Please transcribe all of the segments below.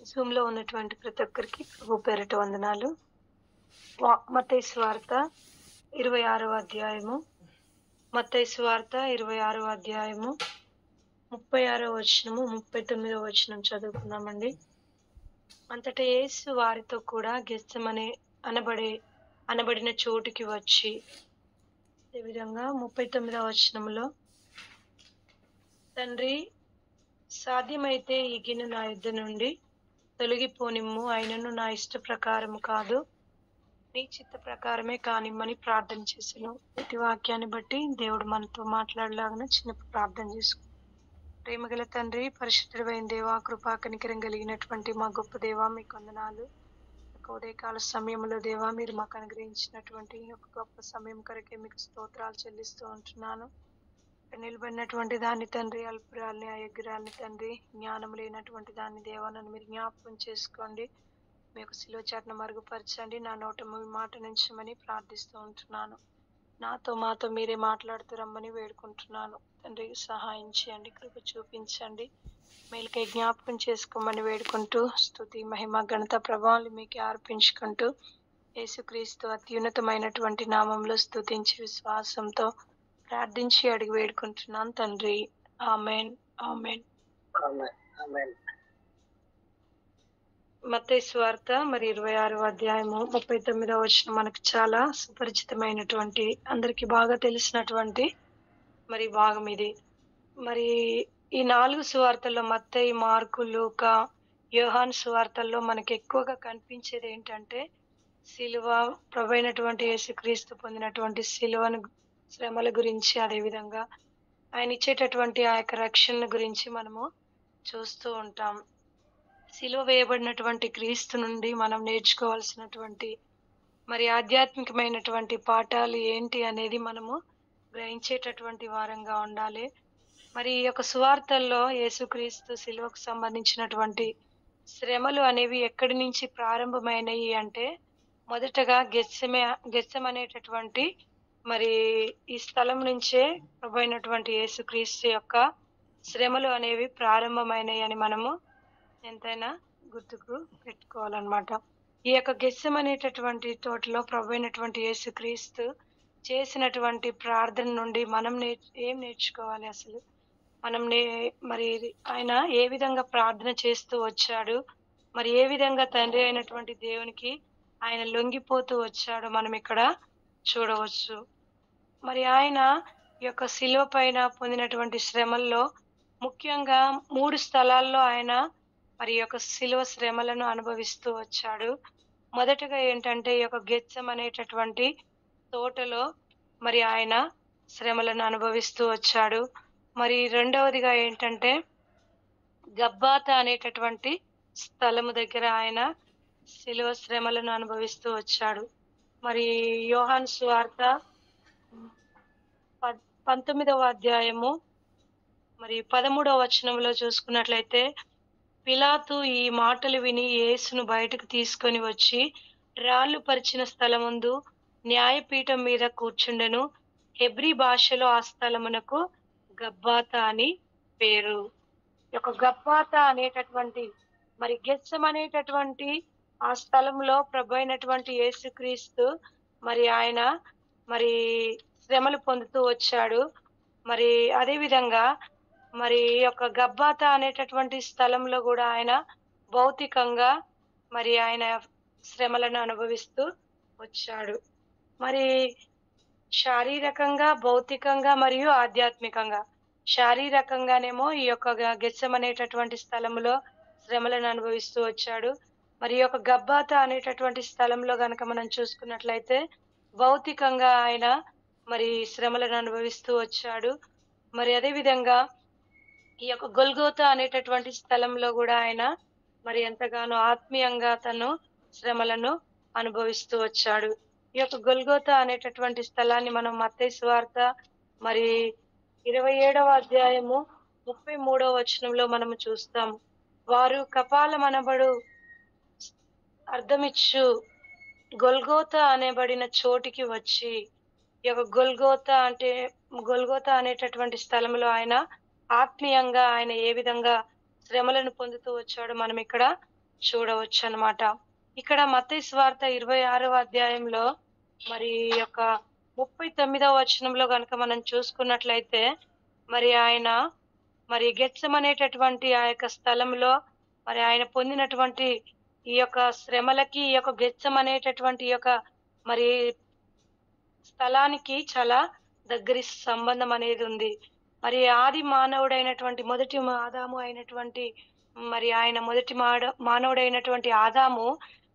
జూమ్‌లో ఉన్నటువంటి ప్రతి ఒక్కరికి ప్రభు పేరిట వందనాలు. మత్తయి సువార్త 26వ అధ్యాయము. మత్తయి సువార్త 26వ అధ్యాయము 36వ వచనము, 39వ వచనం చదువుకుందామండి. అంతటా యేసు వారితో కూడా గెత్సేమనే అనబడిన చోటుకి వచ్చి, ఈ విధంగా 39వ వచనంలో, తండ్రి, సాధ్యమైతే ఈ గిన్నె నా యొద్ద నుండి తొలగిపోనిమ్ము, అయినను నా ఇష్ట ప్రకారము కాదు, నీ చిత్త ప్రకారమే కానిమ్మని ప్రార్థన చేసెను. ఇటు వాక్యాన్ని బట్టి దేవుడు మనతో మాట్లాడలాగిన చిన్న ప్రార్థన చేసుకుంటాం. ప్రేమగల తండ్రి, పరిశుద్ధుడైన దేవా, కృపా కనికరం కలిగినటువంటి మా గొప్ప దేవా, మీకు వందనాలు. ఉదయకాల సమయంలో దేవా, మీరు మాకు అనుగ్రహించినటువంటి ఒక గొప్ప సమయం కొరకే మీకు స్తోత్రాలు చెల్లిస్తూ ఉంటున్నాను. నిలబడినటువంటి దాన్ని తండ్రి, అల్పురాల్ని, అయోగ్యురాల్ని తండ్రి, జ్ఞానం లేనటువంటి దాన్ని దేవా, నన్ను మీరు జ్ఞాపకం చేసుకోండి. మీకు శిలువ చాటును మరుగుపరచండి. నా నోట మీ మాట నుంచమని ప్రార్థిస్తూ ఉంటున్నాను. మాతో మీరే మాట్లాడుతూ రమ్మని వేడుకుంటున్నాను. తండ్రి, సహాయం చేయండి, కృప చూపించండి, మేలుకై జ్ఞాపకం చేసుకోమని వేడుకుంటూ, స్తుతి మహిమ ఘనత ప్రభావాలు మీకే అర్పించుకుంటూ, యేసుక్రీస్తు అత్యున్నతమైనటువంటి నామంలో స్తుతించి విశ్వాసంతో ప్రార్థించి అడిగి వేడుకుంటున్నాను తండ్రి. Amen, amen, amen, amen. మత్తయి సువార్త 26వ అధ్యాయము 39వ వచనం మనకు చాలా సుపరిచితమైనటువంటి, అందరికి బాగా తెలిసినటువంటి భాగం ఇది. ఈ 4 సువార్తల్లో మత్తయి, మార్కు, లూకా, యోహాను సువార్తల్లో మనకి ఎక్కువగా కనిపించేది ఏంటంటే సిలువ, ప్రభువైనటువంటి యేసుక్రీస్తు పొందినటువంటి శ్రమల గురించి, అదేవిధంగా ఆయన ఇచ్చేటటువంటి ఆ యొక్క రక్షణ గురించి మనము చూస్తూ ఉంటాం. సిలువ వేయబడినటువంటి క్రీస్తు నుండి మనం నేర్చుకోవాల్సినటువంటి ఆధ్యాత్మికమైనటువంటి పాఠాలు ఏంటి అనేది మనము గ్రహించేటటువంటి వారంగా ఉండాలి. ఈ యొక్క సువార్తల్లో యేసుక్రీస్తు సిలువకు సంబంధించినటువంటి శ్రమలు అనేవి ఎక్కడి నుంచి ప్రారంభమైనవి అంటే, మొదటగా గెత్సెమనేటటువంటి ఈ స్థలం నుంచే ప్రభువైనటువంటి యేసుక్రీస్తు యొక్క శ్రమలు అనేవి ప్రారంభమైనవి అని మనము ఎంతైనా గుర్తుకు పెట్టుకోవాలన్నమాట. ఈ యొక్క గెత్సెమనేటటువంటి తోటలో ప్రభువైనటువంటి యేసుక్రీస్తు చేసినటువంటి ప్రార్థన నుండి మనం ఏం నేర్చుకోవాలి అసలు? ఆయన ఏ విధంగా ప్రార్థన చేస్తూ వచ్చాడు, ఏ విధంగా తండ్రి అయినటువంటి దేవునికి ఆయన లొంగిపోతూ వచ్చాడో మనం ఇక్కడ చూడవచ్చు. ఆయన ఈ యొక్క శిలువ పైన పొందినటువంటి శ్రమల్లో ముఖ్యంగా 3 స్థలాల్లో ఆయన ఈ యొక్క శిలువ శ్రమలను అనుభవిస్తూ వచ్చాడు. మొదటగా ఏంటంటే, ఈ యొక్క గెత్సెమనేటటువంటి తోటలో ఆయన శ్రమలను అనుభవిస్తూ వచ్చాడు. రెండవదిగా ఏంటంటే, గబ్బాతా అనేటటువంటి స్థలము దగ్గర ఆయన శిలువ శ్రమలను అనుభవిస్తూ వచ్చాడు. యోహాను సువార్త 19వ అధ్యాయము 13వ వచనంలో చూసుకున్నట్లయితే, పిలాతు ఈ మాటలు విని యేసును బయటకు తీసుకొని వచ్చి రాళ్లు పరిచిన స్థలమందు న్యాయపీఠం మీద కూర్చుండెను. హెబ్రీ భాషలో ఆ స్థలమునకు గబ్బాతా అని పేరు. యొక్క గబ్బాతా అనేటటువంటి గెత్సెమనేటటువంటి ఆ స్థలంలో ప్రభు అయినటువంటి యేసుక్రీస్తు ఆయన శ్రమలు పొందుతూ వచ్చాడు. అదే విధంగా ఈ యొక్క గబ్బాతా అనేటటువంటి స్థలంలో కూడా ఆయన భౌతికంగా ఆయన శ్రమలను అనుభవిస్తూ వచ్చాడు. శారీరకంగా, భౌతికంగా మరియు ఆధ్యాత్మికంగా. శారీరకంగానేమో ఈ యొక్క గెత్సెమనేటటువంటి స్థలంలో శ్రమలను అనుభవిస్తూ వచ్చాడు. ఈ యొక్క గబ్బాతా అనేటటువంటి స్థలంలో గనక మనం చూసుకున్నట్లయితే భౌతికంగా ఆయన శ్రమలను అనుభవిస్తూ వచ్చాడు. అదే విధంగా ఈ యొక్క గొల్గోతా అనేటటువంటి స్థలంలో కూడా ఆయన ఎంతగానో ఆత్మీయంగా తను శ్రమలను అనుభవిస్తూ వచ్చాడు. ఈ యొక్క గొల్గోతా అనేటటువంటి స్థలాన్ని మనం మత్తయి సువార్త 27వ అధ్యాయము 33వ వచనంలో మనము చూస్తాము. వారు కపాలమనబడు అర్థమిచ్చు గొల్గోతా అనబడిన చోటికి వచ్చి, ఈ యొక్క గొల్గోతా అనేటటువంటి స్థలంలో ఆయన ఆత్మీయంగా ఆయన ఏ విధంగా శ్రమలను పొందుతూ వచ్చాడో మనం ఇక్కడ చూడవచ్చు అన్నమాట. ఇక్కడ మత్తయి సువార్త 26వ అధ్యాయంలో మరి ఈ యొక్క 39వ వచనంలో గనుక మనం చూసుకున్నట్లయితే మరి ఆయన మరి గెత్సెమనేటటువంటి ఆ యొక్క స్థలంలో మరి ఆయన పొందినటువంటి ఈ యొక్క శ్రమలకి, ఈ యొక్క గెత్సెమనేటటువంటి ఈ యొక్క మరి స్థలానికి చాలా దగ్గరి సంబంధం అనేది ఉంది. మరి ఆది మానవుడైనటువంటి ఆదాము అయినటువంటి మరి ఆయన మొదటి మానవుడైనటువంటి ఆదాము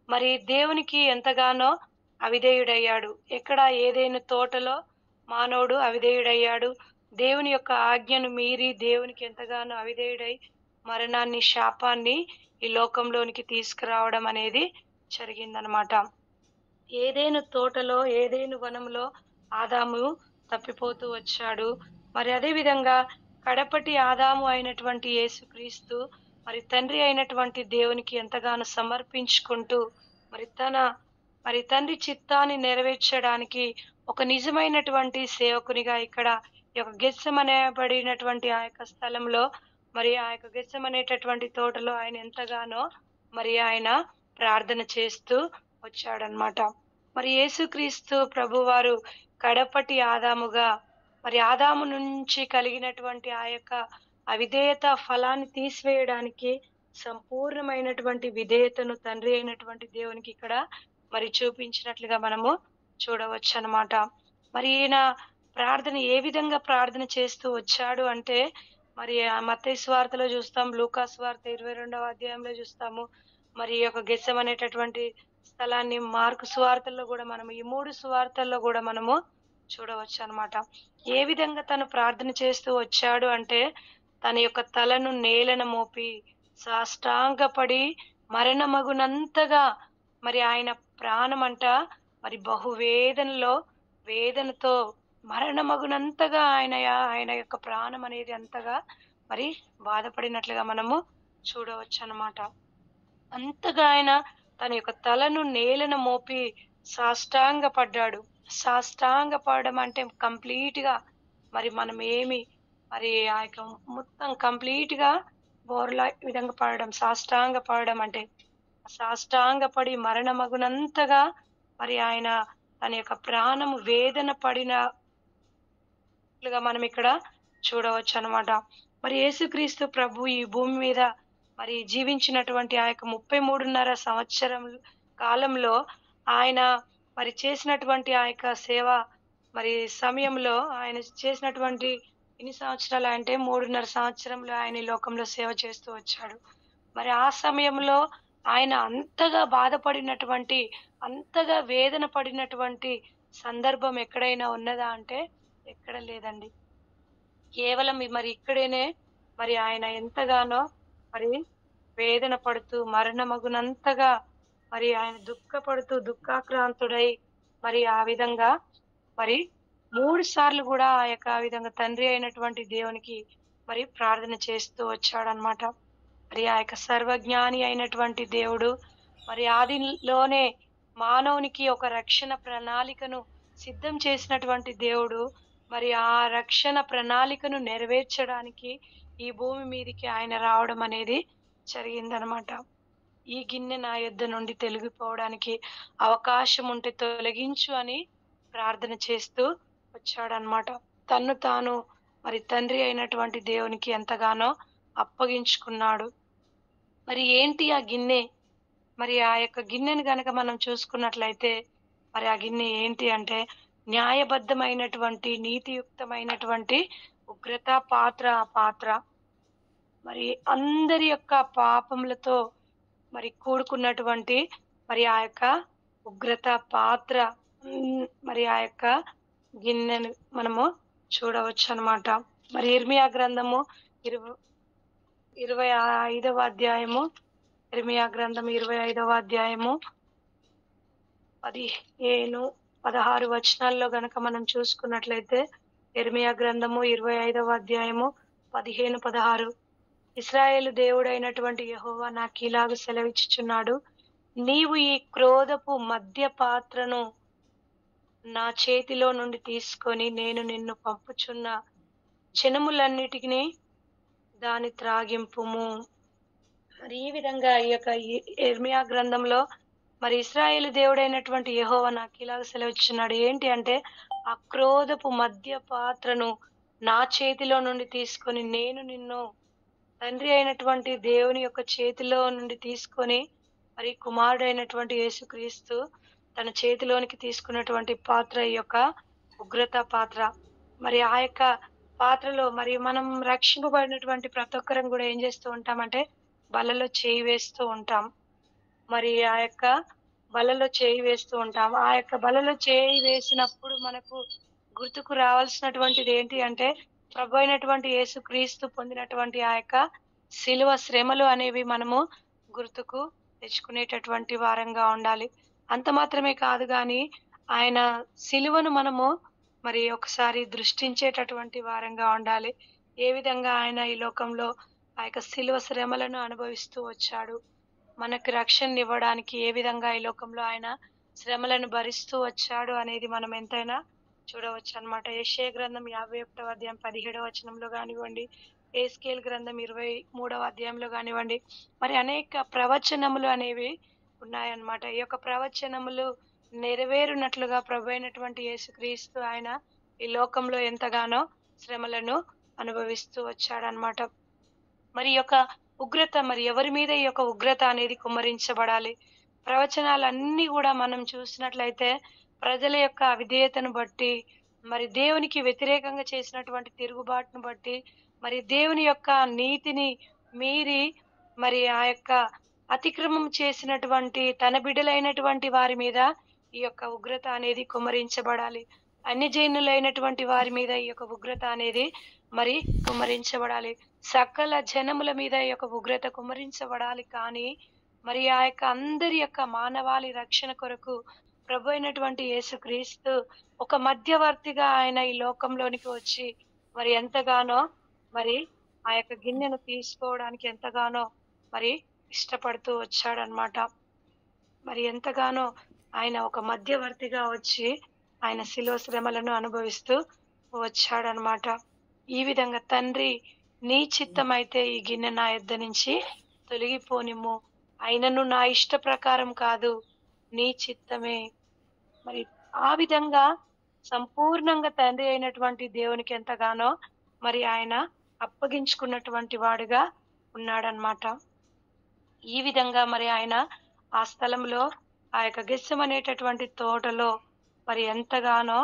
మరి దేవునికి ఎంతగానో అవిధేయుడయ్యాడు. ఎక్కడ ఏదెను తోటలో మానవుడు అవిధేయుడయ్యాడు. దేవుని యొక్క ఆజ్ఞను మీరి దేవునికి ఎంతగానో అవిధేయుడై మరణాన్ని, శాపాన్ని ఈ లోకంలోనికి తీసుకురావడం అనేది జరిగిందనమాట. ఏదెను తోటలో, ఏదెను వనంలో ఆదాము తప్పిపోతూ వచ్చాడు. మరి అదే విధంగా కడపటి ఆదాము అయినటువంటి యేసుక్రీస్తు మరి తండ్రి అయినటువంటి దేవునికి ఎంతగానో సమర్పించుకుంటూ మరి మరి తండ్రి చిత్తాన్ని నెరవేర్చడానికి ఒక నిజమైనటువంటి సేవకునిగా ఇక్కడ ఈ యొక్క గెత్సెమనబడినటువంటి ఆ యొక్క స్థలంలో మరి ఆ యొక్క గెత్సెమనేటటువంటి తోటలో ఆయన ఎంతగానో మరి ఆయన ప్రార్థన చేస్తూ వచ్చాడనమాట. మరి యేసుక్రీస్తు ప్రభువారు కడపటి ఆదాముగా మరి ఆదాము నుంచి కలిగినటువంటి ఆ యొక్క అవిధేయత ఫలాన్ని తీసివేయడానికి సంపూర్ణమైనటువంటి విధేయతను తండ్రి అయినటువంటి దేవునికి ఇక్కడ మరి చూపించినట్లుగా మనము చూడవచ్చనమాట. మరి ఈయన ప్రార్థన ఏ విధంగా ప్రార్థన చేస్తూ వచ్చాడు అంటే మరి మత్తయి సువార్తలో చూస్తాం, లూకా సువార్త 22వ అధ్యాయంలో చూస్తాము. మరి ఈ యొక్క గెత్సెమనేటటువంటి స్థలాన్ని మార్కు సువార్తల్లో గూడా మనము ఈ 3 సువార్తల్లో గూడా మనము చూడవచ్చనమాట. ఏ విధంగా తను ప్రార్థన చేస్తూ వచ్చాడు అంటే తన యొక్క తలను నేలను మోపి సాష్టాంగపడి మరణమగునంతగా మరి ఆయన ప్రాణమంట మరి వేదనతో మరణమగునంతగా ఆయన యొక్క ప్రాణం అనేది అంతగా మరి బాధపడినట్లుగా మనము చూడవచ్చనమాట. అంతగా ఆయన తన యొక్క తలను నేలను మోపి సాష్టాంగపడ్డాడు. సాష్టాంగపడడం అంటే కంప్లీట్‌గా మరి మనం మరి ఆ యొక్క మొత్తం కంప్లీట్‌గా బోర్లా విధంగా పడడం, సాష్టాంగపడడం అంటే సాష్టాంగపడి మరణమగునంతగా మరి ఆయన తన యొక్క ప్రాణము వేదన పడినట్లుగా మనం ఇక్కడ చూడవచ్చనమాట. మరి యేసుక్రీస్తు ప్రభు ఈ భూమి మీద మరి జీవించినటువంటి ఆ యొక్క 33.5 సంవత్సరం కాలంలో ఆయన మరి చేసినటువంటి ఆ యొక్క సేవ మరి సమయంలో ఆయన చేసినటువంటి ఎన్ని సంవత్సరాలు అంటే 3.5 సంవత్సరంలో ఆయన ఈ లోకంలో సేవ చేస్తూ వచ్చాడు. మరి ఆ సమయంలో ఆయన అంతగా బాధపడినటువంటి, అంతగా వేదన పడినటువంటి సందర్భం ఎక్కడైనా ఉన్నదా అంటే ఎక్కడ లేదండి. కేవలం మరి ఇక్కడేనే మరి ఆయన ఎంతగానో మరి వేదన పడుతూ మరణమగునంతగా మరి ఆయన దుఃఖపడుతూ దుఃఖాక్రాంతుడై మరి ఆ విధంగా మరి 3 సార్లు గూడా ఆ యొక్క ఆ విధంగా తండ్రి అయినటువంటి దేవునికి మరి ప్రార్థన చేస్తూ వచ్చాడనమాట. మరి ఆ యొక్క సర్వజ్ఞాని అయినటువంటి దేవుడు మరి ఆదిలోనే మానవునికి ఒక రక్షణ ప్రణాళికను సిద్ధం చేసినటువంటి దేవుడు మరి ఆ రక్షణ ప్రణాళికను నెరవేర్చడానికి ఈ భూమి మీదికి ఆయన రావడం అనేది జరిగిందనమాట. ఈ గిన్నె నా యొద్ద నుండి తొలగిపోవడానికి అవకాశం ఉంటే తొలగించు అని ప్రార్థన చేస్తూ వచ్చాడనమాట. తన్ను తాను మరి తండ్రి అయినటువంటి దేవునికి ఎంతగానో అప్పగించుకున్నాడు. మరి ఏంటి ఆ గిన్నె? మరి ఆ యొక్క గిన్నెను గనక మనం చూసుకున్నట్లయితే మరి ఆ గిన్నె ఏంటి అంటే న్యాయబద్ధమైనటువంటి, నీతియుక్తమైనటువంటి ఉగ్రత పాత్ర ఆ పాత్ర. మరి అందరి యొక్క పాపములతో మరి కూడుకున్నటువంటి మరి ఆ యొక్క ఉగ్రత పాత్ర మరి ఆ యొక్క గిన్నెను మనము చూడవచ్చనమాట. మరి ఇర్మియా గ్రంథము 25వ అధ్యాయము, ఇర్మియా గ్రంథం 25వ అధ్యాయము 15, 16 వచనాల్లో గనక మనం చూసుకున్నట్లయితే ఇర్మియా గ్రంథము 25వ అధ్యాయము 15, 16 ఇశ్రాయేలు దేవుడైనటువంటి యెహోవా నాకిలాగు సెలవిచ్చుచున్నాడు. నీవు ఈ క్రోధపు మద్య పాత్రను నా చేతిలో నుండి తీసుకొని నేను నిన్ను పంపుచున్న జనములన్నిటినీ దాని త్రాగింపుము మరి ఈ విధంగా ఈ యొక్క యెర్మియా గ్రంథంలో మరి ఇశ్రాయేలు దేవుడైనటువంటి యెహోవా నాకిలాగ సెలవిచ్చుచున్నాడు. ఏంటి అంటే, ఆ క్రోధపు మద్య పాత్రను నా చేతిలో నుండి తీసుకొని నేను నిన్ను తండ్రి అయినటువంటి దేవుని యొక్క చేతిలో నుండి తీసుకొని, మరి కుమారుడైనటువంటి యేసుక్రీస్తు తన చేతిలోనికి తీసుకున్నటువంటి పాత్ర ఈ యొక్క ఉగ్రత పాత్ర. మరి ఆ యొక్క పాత్రలో మరి మనం రక్షింపబడినటువంటి ప్రతి ఒక్కరం గూడా ఏం జేస్తూ ఉంటామంటే, బలలో చేయి వేస్తూ ఉంటాం. మరి ఆ యొక్క బలలో చేయి వేస్తూ ఉంటాం. ఆ యొక్క బలలో చేయి వేసినప్పుడు మనకు గుర్తుకు రావాల్సినటువంటిది ఏంటి అంటే, ప్రభువైనటువంటి యేసుక్రీస్తు పొందినటువంటి ఆ యొక్క శిలువ శ్రమలు అనేవి మనము గుర్తుకు తెచ్చుకునేటటువంటి వారంగా ఉండాలి. అంత మాత్రమే కాదు గానీ, ఆయన శిలువను మనము మరి ఒకసారి దృష్టించేటటువంటి వారంగా ఉండాలి. ఏ విధంగా ఆయన ఈ లోకంలో ఆ యొక్క శిలువ శ్రమలను అనుభవిస్తూ వచ్చాడు. మనకు రక్షణనివ్వడానికి ఏ విధంగా ఈ లోకంలో ఆయన శ్రమలను భరిస్తూ వచ్చాడు అనేది మనం ఎంతైనా చూడవచ్చనమాట. యెషయా గ్రంథం 51వ అధ్యాయం 17వ వచనంలో గానివ్వండి, యెహెజ్కేలు గ్రంథం 23వ అధ్యాయంలో గానివ్వండి, మరి అనేక ప్రవచనములు అనేవి ఉన్నాయన్నమాట. ఈ యొక్క ప్రవచనములు నెరవేరునట్లుగా ప్రభువైనటువంటి యేసుక్రీస్తు ఆయన ఈ లోకంలో ఎంతగానో శ్రమలను అనుభవిస్తూ వచ్చాడన్నమాట. మరి ఈ యొక్క ఉగ్రత మరి ఎవరి మీద ఈ యొక్క ఉగ్రత అనేది కుమ్మరించబడాలి? ప్రవచనాలన్నీ గూడా మనం చూసినట్లయితే ప్రజల యొక్క అవిధేయతను బట్టి, మరి దేవునికి వ్యతిరేకంగా చేసినటువంటి తిరుగుబాటును బట్టి, మరి దేవుని యొక్క నీతిని మీరి మరి ఆ యొక్క అతిక్రమం చేసినటువంటి తన బిడ్డలైనటువంటి వారి మీద ఈ యొక్క ఉగ్రత అనేది కుమ్మరించబడాలి. అన్యజనులైనటువంటి వారి మీద ఈ యొక్క ఉగ్రత అనేది మరి కుమ్మరించబడాలి. సకల జనముల మీద ఈ యొక్క ఉగ్రత కుమ్మరించబడాలి. కానీ మరి ఆ యొక్క అందరి యొక్క మానవాళి రక్షణ కొరకు ప్రభు అయినటువంటి యేసుక్రీస్తు ఒక మధ్యవర్తిగా ఆయన ఈ లోకంలోనికి వచ్చి మరి ఎంతగానో మరి ఆ యొక్క గిన్నెను తీసుకోవడానికి ఎంతగానో మరి ఇష్టపడుతూ వచ్చాడనమాట. మరి ఎంతగానో ఆయన ఒక మధ్యవర్తిగా వచ్చి ఆయన శిలువ శ్రమలను అనుభవిస్తూ వచ్చాడనమాట. ఈ విధంగా తండ్రి నీ చిత్తమైతే ఈ గిన్నె నా యొద్ద నుంచి తొలగిపోనిమ్ము. అయినను నా ఇష్ట ప్రకారం కాదు, నీ చిత్తమే. మరి ఆ విధంగా సంపూర్ణంగా తండ్రి అయినటువంటి దేవునికి ఎంతగానో మరి ఆయన అప్పగించుకున్నటువంటి వాడుగా ఉన్నాడన్నమాట. ఈ విధంగా మరి ఆయన ఆ స్థలంలో ఆ యొక్క గెత్సెమనేటటువంటి తోటలో మరి ఎంతగానో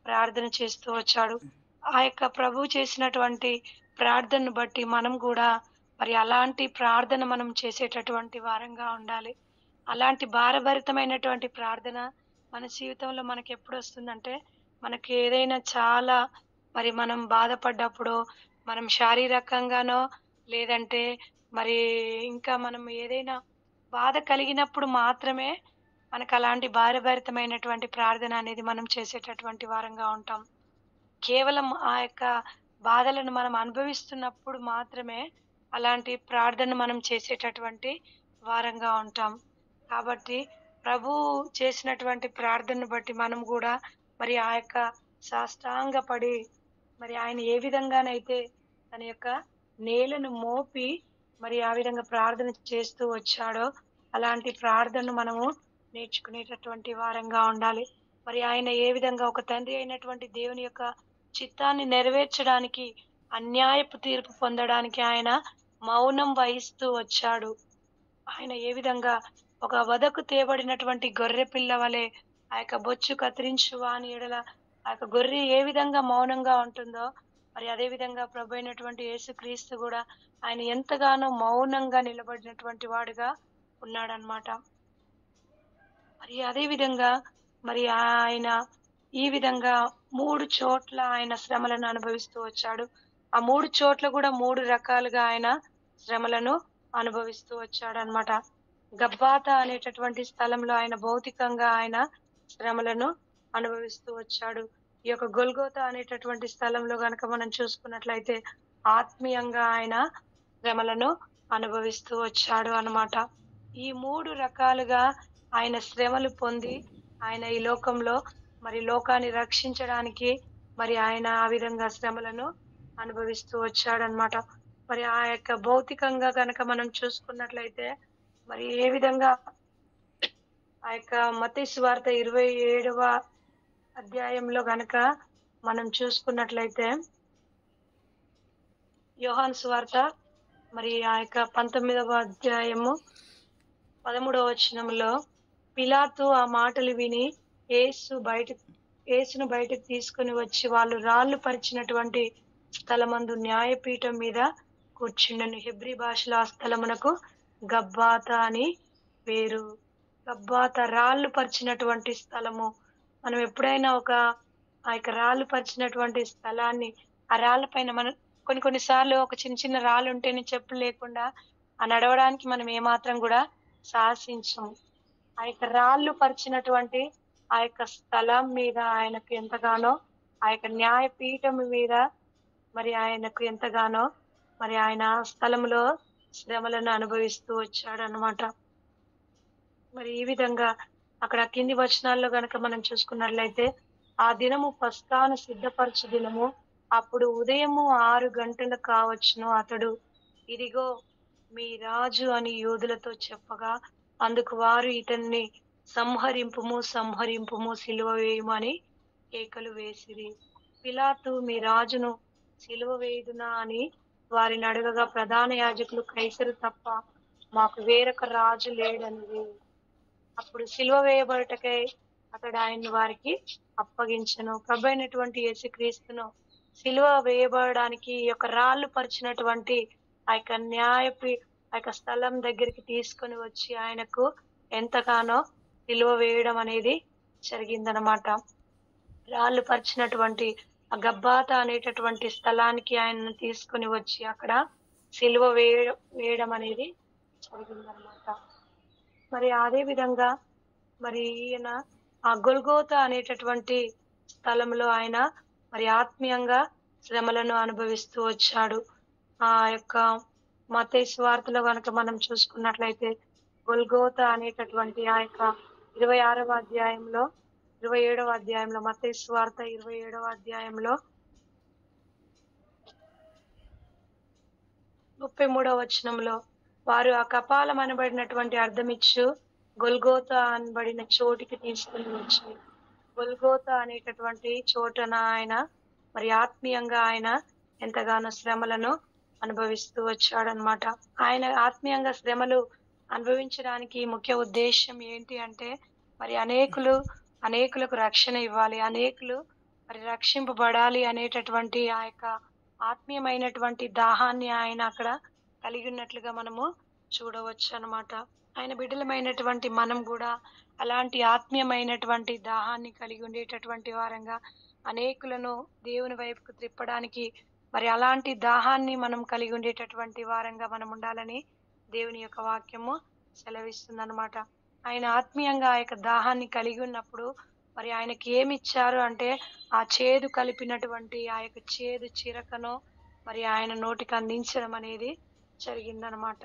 ప్రార్థన చేస్తూ వచ్చాడు. ఆ యొక్క ప్రభువు చేసినటువంటి ప్రార్థనను బట్టి మనం గూడా మరి అలాంటి ప్రార్థన మనం చేసేటటువంటి వారంగా ఉండాలి. అలాంటి భారభరితమైనటువంటి ప్రార్థన మన జీవితంలో మనకెప్పుడొస్తుందంటే, మనకి ఏదైనా చాలా మరి మనం బాధపడ్డప్పుడో, మనం శారీరకంగానో, లేదంటే మరి ఇంకా మనం ఏదైనా బాధ కలిగినప్పుడు మాత్రమే మనకలాంటి భారభరితమైనటువంటి ప్రార్థన అనేది మనం చేసేటటువంటి వారంగా ఉంటాం. కేవలం ఆ యొక్క బాధలను మనం అనుభవిస్తున్నప్పుడు మాత్రమే అలాంటి ప్రార్థన మనం చేసేటటువంటి వారంగా ఉంటాం. కాబట్టి ప్రభువు చేసినటువంటి ప్రార్థనను బట్టి మనం గూడా మరి ఆ యొక్క సాష్టాంగపడి మరి ఆయన ఏ విధంగానైతే తన యొక్క నేలను మోపి మరి ఆ విధంగా ప్రార్థన చేస్తూ వచ్చాడో అలాంటి ప్రార్థనను మనము నేర్చుకునేటటువంటి వారంగా ఉండాలి. మరి ఆయన ఏ విధంగా ఒక తండ్రి అయినటువంటి దేవుని యొక్క చిత్తాన్ని నెరవేర్చడానికి, అన్యాయపు తీర్పు పొందడానికి ఆయన మౌనం వహిస్తూ వచ్చాడు. ఆయన ఏ విధంగా ఒక వధకు తేబడినటువంటి గొర్రె పిల్ల వలె ఆ యొక్క బొచ్చు కత్తిరించు వాని ఎడల ఆ యొక్క గొర్రె ఏ విధంగా మౌనంగా ఉంటుందో, మరి అదే విధంగా ప్రభువైనటువంటి యేసుక్రీస్తు గూడా ఆయన ఎంతగానో మౌనంగా నిలబడినటువంటి వాడుగా ఉన్నాడన్నమాట. మరి అదే విధంగా మరి ఆయన ఈ విధంగా 3 చోట్ల ఆయన శ్రమలను అనుభవిస్తూ వచ్చాడు. ఆ 3 చోట్ల గూడా 3 రకాలుగా ఆయన శ్రమలను అనుభవిస్తూ వచ్చాడన్నమాట. గబ్బాతా అనేటటువంటి స్థలంలో ఆయన భౌతికంగా ఆయన శ్రమలను అనుభవిస్తూ వచ్చాడు. ఈ యొక్క గొల్గోతా అనేటటువంటి స్థలంలో గనక మనం చూసుకున్నట్లయితే ఆత్మీయంగా ఆయన శ్రమలను అనుభవిస్తూ వచ్చాడు అన్నమాట. ఈ 3 రకాలుగా ఆయన శ్రమలు పొంది ఆయన ఈ లోకంలో మరి లోకాన్ని రక్షించడానికి మరి ఆయన ఆ విధంగా శ్రమలను అనుభవిస్తూ వచ్చాడన్నమాట. మరి ఆ యొక్క భౌతికంగా గనక మనం చూసుకున్నట్లయితే మరి ఏ విధంగా ఆ యొక్క మత్తయి సువార్త 27వ అధ్యాయంలో గనక మనం చూసుకున్నట్లయితే యోహాను సువార్త మరి ఆ యొక్క 19వ అధ్యాయము 13వ వచనంలో పిలాతు ఆ మాటలు విని యేసును బయటకు తీసుకుని వచ్చి వాళ్ళు రాళ్ళు పరిచినటువంటి స్థలమందు న్యాయపీఠం మీద కూర్చుండెను. హెబ్రీ భాషలో ఆ స్థలమునకు గబ్బాతా అని పేరు. గబ్బాతా రాళ్ళు పరిచినటువంటి స్థలము. మనం ఎప్పుడైనా ఆ యొక్క రాళ్ళు పరిచినటువంటి స్థలాన్ని ఆ రాళ్ళ పైన మనం కొన్ని సార్లు ఒక చిన్న చిన్న రాళ్ళు ఉంటేనే చెప్పులు లేకుండా ఆ నడవడానికి మనం ఏమాత్రం కూడా సాహసించం. ఆ యొక్క రాళ్ళు పరిచినటువంటి ఆ యొక్క స్థలం మీద ఆయనకు ఎంతగానో ఆ యొక్క న్యాయపీఠం మీద మరి ఆయనకు ఎంతగానో మరి ఆయన స్థలంలో శ్రమలను అనుభవిస్తూ వచ్చాడన్నమాట. మరి ఈ విధంగా అక్కడ కింది వచనాల్లో గనక మనం చూసుకున్నట్లయితే ఆ దినము పస్కాను సిద్ధపరచు దినము. అప్పుడు ఉదయము 6 గంటలు కావచ్చును. అతడు ఇదిగో మీ రాజు అని యూదులతో చెప్పగా అందుకు వారు ఇతన్ని సంహరింపుము సంహరింపుము సిలువ వేయుము అని కేకలు వేసిరి. పిలాతు మీ రాజును సిలువ వేయుదునా అని వారిని అడగగా ప్రధాన యాజకులు కైసరు తప్ప మాకు వేరొక రాజు లేడనిరి. అప్పుడు సిలువ వేయబడుటకై అతడు ఆయన్ని వారికి అప్పగించెను. ప్రభువైనటువంటి యేసుక్రీస్తును సిలువ వేయబడడానికి ఈ యొక్క రాళ్ళు పరిచినటువంటి ఆ యొక్క ఆ యొక్క స్థలం దగ్గరికి తీసుకొని వచ్చి ఆయనకు ఎంతగానో సిలువ వేయడం అనేది జరిగిందనమాట. రాళ్ళు పరిచినటువంటి ఆ గబ్బాతా అనేటటువంటి స్థలానికి ఆయనను తీసుకొని వచ్చి అక్కడ సిలువ వేయడం అనేది జరిగిందనమాట. మరి అదే విధంగా మరి ఈయన ఆ గొల్గోతా అనేటటువంటి స్థలంలో ఆయన మరి ఆత్మీయంగా శ్రమలను అనుభవిస్తూ వచ్చాడు. ఆ యొక్క మత్తయి సువార్తలో గనక మనం చూసుకున్నట్లయితే గొల్గోతా అనేటటువంటి ఆ యొక్క 26వ అధ్యాయంలో 27వ అధ్యాయంలో మత్తయి సువార్త 27వ అధ్యాయంలో 33వ వచనంలో వారు ఆ కపాలం అనబడినటువంటి అర్థమిచ్చు గొల్గోతా అనబడిన చోటికి తీసుకుని వచ్చి గొల్గోతా అనేటటువంటి చోటన ఆయన మరి ఆత్మీయంగా ఆయన ఎంతగానో శ్రమలను అనుభవిస్తూ వచ్చాడనమాట. ఆయన ఆత్మీయంగా శ్రమలు అనుభవించడానికి ముఖ్య ఉద్దేశం ఏంటి అంటే మరి అనేకులకు రక్షణ ఇవ్వాలి, అనేకులు మరి రక్షింపబడాలి అనేటటువంటి ఆ యొక్క ఆత్మీయమైనటువంటి దాహాన్ని ఆయన అక్కడ కలిగి ఉన్నట్లుగా మనము చూడవచ్చు అన్నమాట. ఆయన బిడ్డలమైనటువంటి మనం కూడా అలాంటి ఆత్మీయమైనటువంటి దాహాన్ని కలిగి ఉండేటటువంటి వారంగా అనేకులను దేవుని వైపుకు త్రిప్పడానికి మరి అలాంటి దాహాన్ని మనం కలిగి ఉండేటటువంటి వారంగా మనం ఉండాలని దేవుని యొక్క వాక్యము సెలవిస్తుందన్నమాట. ఆయన ఆత్మీయంగా ఆ యొక్క దాహాన్ని కలిగి ఉన్నప్పుడు మరి ఆయనకి ఏమి ఇచ్చారు అంటే ఆ చేదు కలిపినటువంటి ఆ యొక్క చేదు చిరకను మరి ఆయన నోటికి అందించడం అనేది జరిగిందనమాట.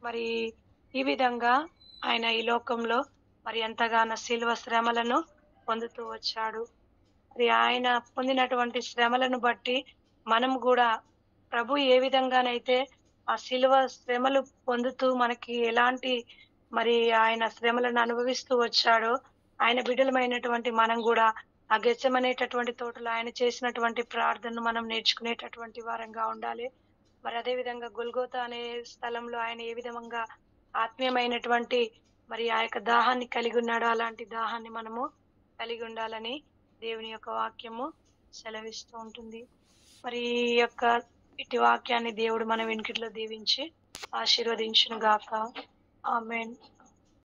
మరి ఈ విధంగా ఆయన ఈ లోకంలో మరి ఎంతగానో శిలువ శ్రమలను పొందుతూ వచ్చాడు. మరి ఆయన పొందినటువంటి శ్రమలను బట్టి మనం కూడా ప్రభు ఏ విధంగానైతే ఆ శిలువ శ్రమలు పొందుతూ మనకి ఎలాంటి మరి ఆయన శ్రమలను అనుభవిస్తూ వచ్చాడో ఆయన బిడ్డలమైనటువంటి మనం కూడా ఆ గెత్సెమనేటటువంటి తోటలో ఆయన చేసినటువంటి ప్రార్థనను మనం నేర్చుకునేటటువంటి వారంగా ఉండాలి. మరి అదే విధంగా గొల్గోతా అనే స్థలంలో ఆయన ఏ విధంగా ఆత్మీయమైనటువంటి మరి ఆ యొక్క దాహాన్ని కలిగి ఉన్నాడో అలాంటి దాహాన్ని మనము కలిగి ఉండాలని దేవుని యొక్క వాక్యము సెలవిస్తూ ఉంటుంది. మరి ఈ యొక్క ఇటు వాక్యాన్ని దేవుడు మన వెనుకట్లో దీవించి ఆశీర్వదించును గాక. ఆమేన్.